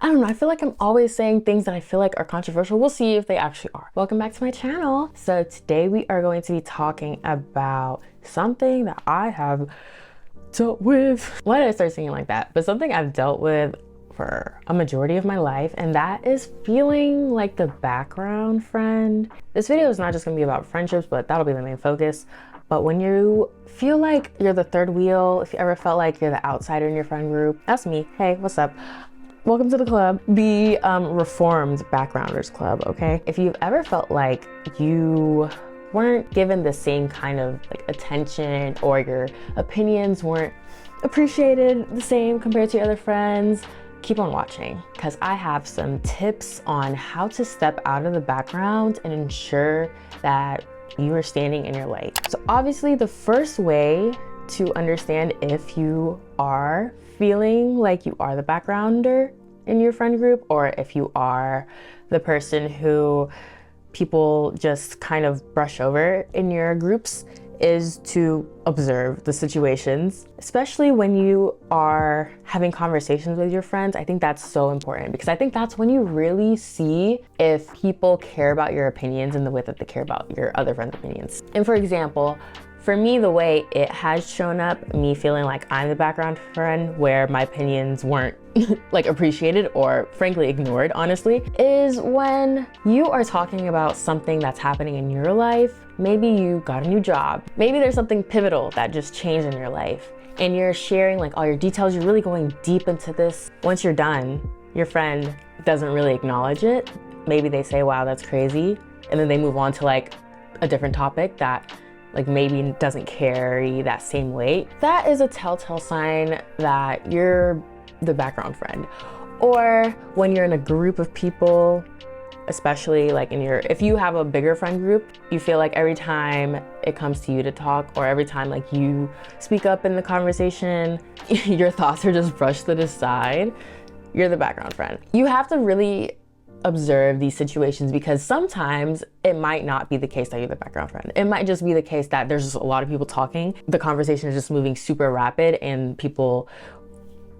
I don't know, I feel like I'm always saying things that I feel like are controversial. We'll see if they actually are. Welcome back to my channel. So today we are going to be talking about something that I have dealt with. Why did I start singing like that? But something I've dealt with for a majority of my life, and that is feeling like the background friend. This video is not just gonna be about friendships, but that'll be the main focus. But when you feel like you're the third wheel, if you ever felt like you're the outsider in your friend group, that's me. Hey, what's up? Welcome to the club, the Reformed Backgrounders Club, okay? If you've ever felt like you weren't given the same kind of like attention, or your opinions weren't appreciated the same compared to your other friends, keep on watching, because I have some tips on how to step out of the background and ensure that you are standing in your light. So obviously the first way to understand if you are feeling like you are the backgrounder in your friend group, or if you are the person who people just kind of brush over in your groups, is to observe the situations, especially when you are having conversations with your friends. I think that's so important, because I think that's when you really see if people care about your opinions in the way that they care about your other friends' opinions. And for example, for me, the way it has shown up, me feeling like I'm the background friend where my opinions weren't like appreciated or frankly ignored, honestly, is when you are talking about something that's happening in your life. Maybe you got a new job. Maybe there's something pivotal that just changed in your life, and you're sharing like all your details. You're really going deep into this. Once you're done, your friend doesn't really acknowledge it. Maybe they say, wow, that's crazy. And then they move on to like a different topic that like maybe doesn't carry that same weight. That is a telltale sign that you're the background friend. Or when you're in a group of people, especially like if you have a bigger friend group, you feel like every time it comes to you to talk, or every time like you speak up in the conversation, your thoughts are just brushed to the side, you're the background friend. You have to really observe these situations, because sometimes it might not be the case that you're the background friend. It might just be the case that there's just a lot of people talking. The conversation is just moving super rapid and people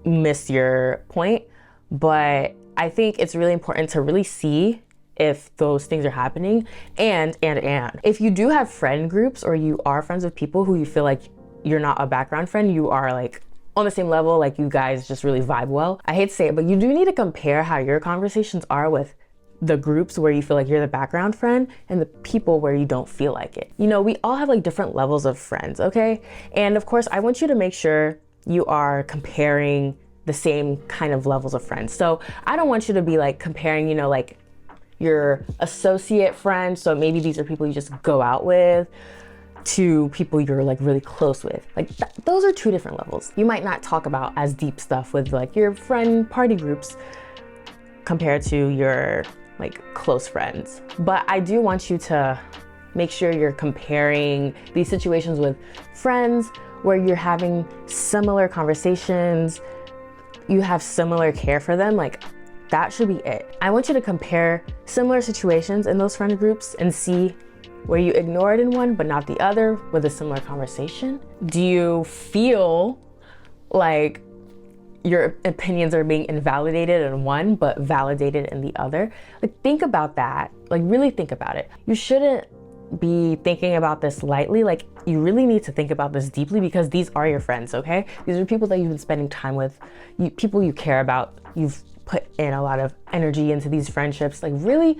miss your point. But I think it's really important to really see if those things are happening. And if you do have friend groups, or you are friends with people who you feel like you're not a background friend, you are like on the same level, like you guys just really vibe well. I hate to say it, but you do need to compare how your conversations are with the groups where you feel like you're the background friend and the people where you don't feel like it. You know, we all have like different levels of friends, okay? And of course, I want you to make sure you are comparing the same kind of levels of friends. So I don't want you to be like comparing, you know, like your associate friends. So maybe these are people you just go out with, to people you're like really close with. Like those are two different levels. You might not talk about as deep stuff with like your friend party groups compared to your like close friends. But I do want you to make sure you're comparing these situations with friends where you're having similar conversations, you have similar care for them. Like that should be it. I want you to compare similar situations in those friend groups and see where you ignored in one but not the other with a similar conversation. Do you feel like your opinions are being invalidated in one but validated in the other? Like think about that, like really think about it. You shouldn't be thinking about this lightly. Like you really need to think about this deeply, because these are your friends, okay? These are people that you've been spending time with, people you care about. You've put in a lot of energy into these friendships. Like really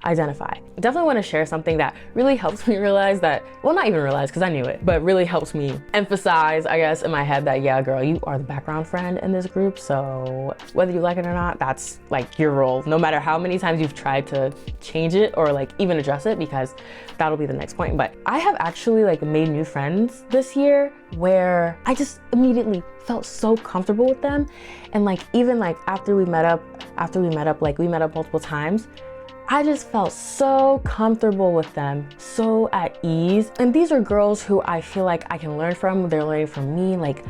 identify. I definitely want to share something that really helps me realize that, well, not even realize because I knew it, but really helps me emphasize, I guess, in my head that, yeah, girl, you are the background friend in this group. So whether you like it or not, that's like your role, no matter how many times you've tried to change it or like even address it, because that'll be the next point. But I have actually like made new friends this year where I just immediately felt so comfortable with them. And like, even like after we met up, like we met up multiple times, I just felt so comfortable with them, so at ease. And these are girls who I feel like I can learn from, they're learning from me. Like,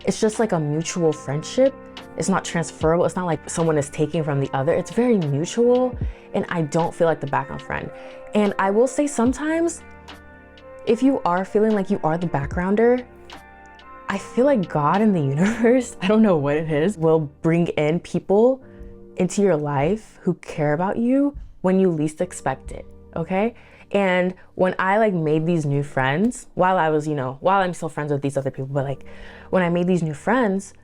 it's just like a mutual friendship. It's not transferable. It's not like someone is taking from the other. It's very mutual, and I don't feel like the background friend. And I will say sometimes, if you are feeling like you are the backgrounder, I feel like God in the universe, I don't know what it is, will bring in people into your life who care about you when you least expect it, okay? And when I like made these new friends, while I'm still friends with these other people, but like when I made these new friends,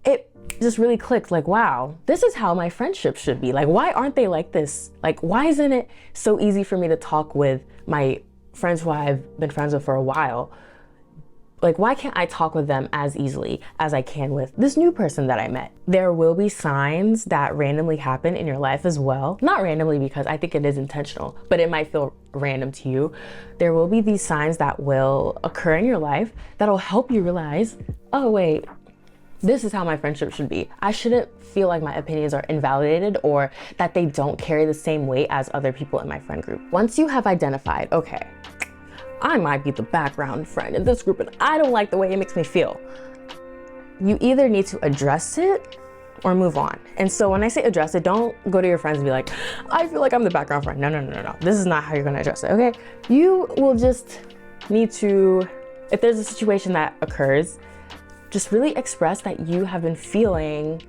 it just really clicked, like, wow, this is how my friendships should be. Like, why aren't they like this? Like, why isn't it so easy for me to talk with my friends who I've been friends with for a while? Like, why can't I talk with them as easily as I can with this new person that I met? There will be signs that randomly happen in your life as well. Not randomly, because I think it is intentional, but it might feel random to you. There will be these signs that will occur in your life that'll help you realize, oh wait, this is how my friendship should be. I shouldn't feel like my opinions are invalidated or that they don't carry the same weight as other people in my friend group. Once you have identified, okay, I might be the background friend in this group and I don't like the way it makes me feel, you either need to address it or move on. And so when I say address it, don't go to your friends and be like, I feel like I'm the background friend. No. This is not how you're gonna address it, okay? You will just need to, if there's a situation that occurs, just really express that you have been feeling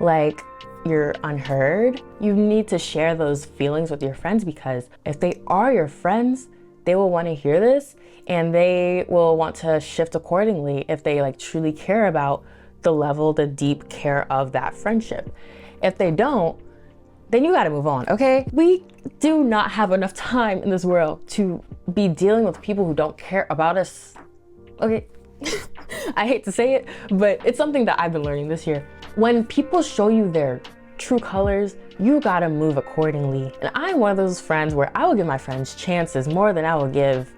like you're unheard. You need to share those feelings with your friends, because if they are your friends, they will want to hear this and they will want to shift accordingly if they like truly care about the deep care of that friendship. If they don't, then you got to move on, okay? We do not have enough time in this world to be dealing with people who don't care about us, okay? I hate to say it, but it's something that I've been learning this year. When people show you their true colors, you gotta move accordingly. And I'm one of those friends where I will give my friends chances more than I will give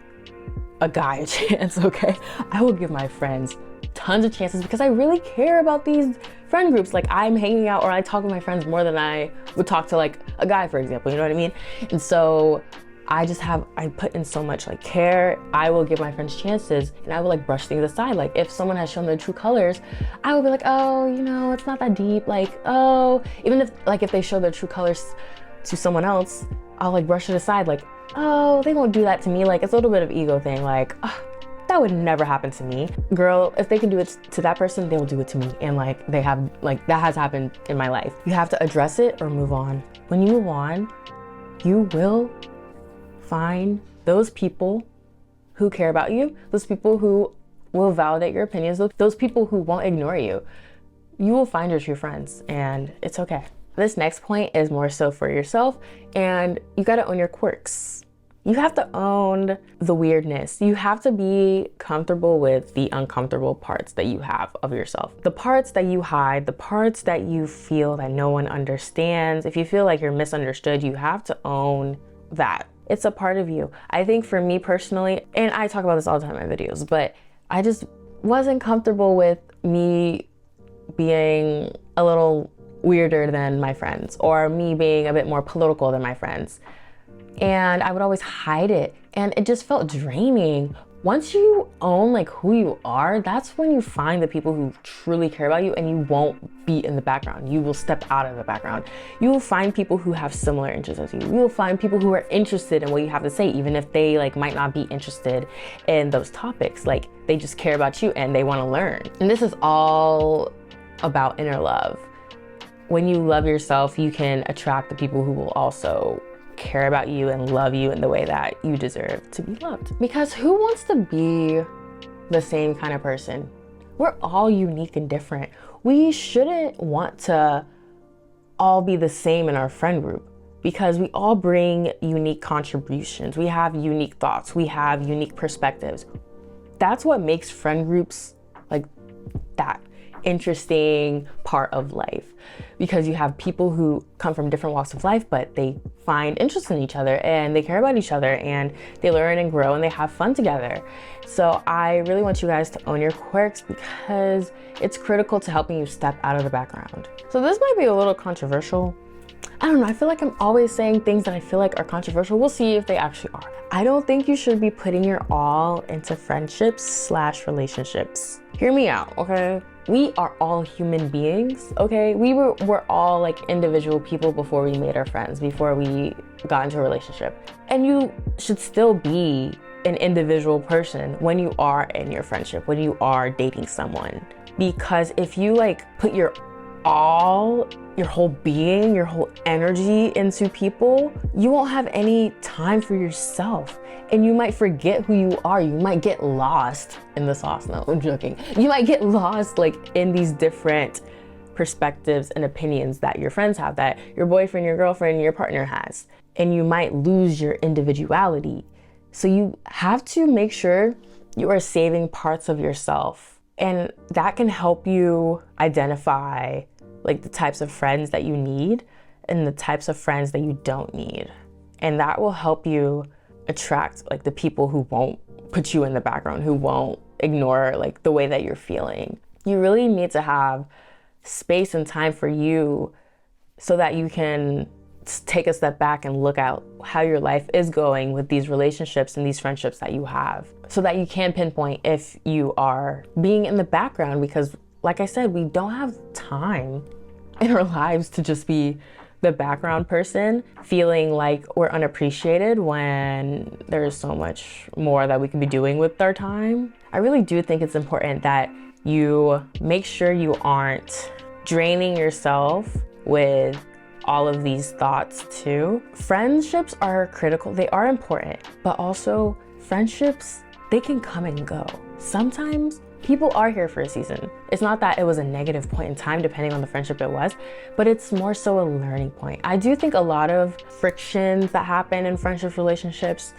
a guy a chance, okay? I will give my friends tons of chances because I really care about these friend groups. Like, I'm hanging out or I talk with my friends more than I would talk to like a guy, for example, you know what I mean? And so I put in so much like care. I will give my friends chances and I will like brush things aside. Like, if someone has shown their true colors, I will be like, oh, it's not that deep. Like, oh, even if they show their true colors to someone else, I'll like brush it aside. Like, oh, they won't do that to me. Like, it's a little bit of ego thing. Like, oh, that would never happen to me. Girl, if they can do it to that person, they'll do it to me. And like, that has happened in my life. You have to address it or move on. When you move on, you will find those people who care about you, those people who will validate your opinions, those people who won't ignore you. You will find your true friends, and it's okay. This next point is more so for yourself, and you gotta own your quirks. You have to own the weirdness. You have to be comfortable with the uncomfortable parts that you have of yourself. The parts that you hide, the parts that you feel that no one understands. If you feel like you're misunderstood, you have to own that. It's a part of you. I think for me personally, and I talk about this all the time in my videos, but I just wasn't comfortable with me being a little weirder than my friends, or me being a bit more political than my friends. And I would always hide it, and it just felt draining. Once you own like who you are, that's when you find the people who truly care about you, and you won't be in the background. You will step out of the background. You will find people who have similar interests as you. You will find people who are interested in what you have to say, even if they like might not be interested in those topics. Like, they just care about you and they want to learn. And this is all about inner love. When you love yourself, you can attract the people who will also care about you and love you in the way that you deserve to be loved. Because who wants to be the same kind of person? We're all unique and different. We shouldn't want to all be the same in our friend group, because we all bring unique contributions. We have unique thoughts. We have unique perspectives. That's what makes friend groups like that interesting part of life, because you have people who come from different walks of life, but they find interest in each other and they care about each other and they learn and grow and they have fun together. So I really want you guys to own your quirks, because it's critical to helping you step out of the background. So this might be a little controversial. I don't know, I feel like I'm always saying things that I feel like are controversial. We'll see if they actually are. I don't think you should be putting your all into friendships/relationships. Hear me out, okay? We are all human beings, okay? We're all like individual people before we made our friends, before we got into a relationship. And you should still be an individual person when you are in your friendship, when you are dating someone. Because if you like put your all your whole being, your whole energy into people, you won't have any time for yourself. And you might forget who you are. You might get lost in the sauce. No, I'm joking. You might get lost like in these different perspectives and opinions that your friends have, that your boyfriend, your girlfriend, your partner has. And you might lose your individuality. So you have to make sure you are saving parts of yourself. And that can help you identify like the types of friends that you need and the types of friends that you don't need. And that will help you attract like the people who won't put you in the background, who won't ignore like the way that you're feeling. You really need to have space and time for you so that you can take a step back and look at how your life is going with these relationships and these friendships that you have, so that you can pinpoint if you are being in the background. Because like I said, we don't have time in our lives to just be the background person, feeling like we're unappreciated when there's so much more that we could be doing with our time. I really do think it's important that you make sure you aren't draining yourself with all of these thoughts too. Friendships are critical, they are important, but also friendships, they can come and go. Sometimes people are here for a season. It's not that it was a negative point in time, depending on the friendship it was, but it's more so a learning point. I do think a lot of frictions that happen in friendship relationships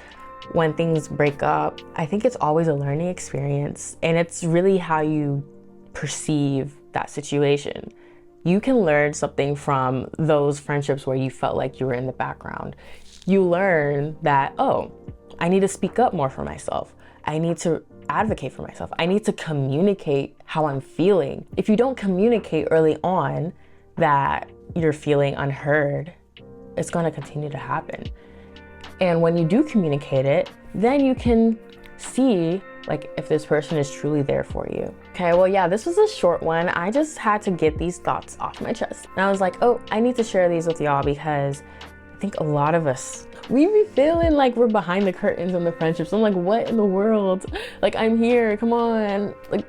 when things break up, I think it's always a learning experience, and it's really how you perceive that situation. You can learn something from those friendships where you felt like you were in the background. You learn that, oh, I need to speak up more for myself. I need to advocate for myself. I need to communicate how I'm feeling. If you don't communicate early on that you're feeling unheard, it's going to continue to happen. And when you do communicate it, then you can see like if this person is truly there for you. Okay, well, yeah, this was a short one. I just had to get these thoughts off my chest. And I was like, oh, I need to share these with y'all because I think a lot of us, we be feeling like we're behind the curtains in the friendships. I'm like, what in the world? Like, I'm here, come on. Like,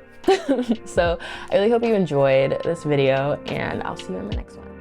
so I really hope you enjoyed this video, and I'll see you in the next one.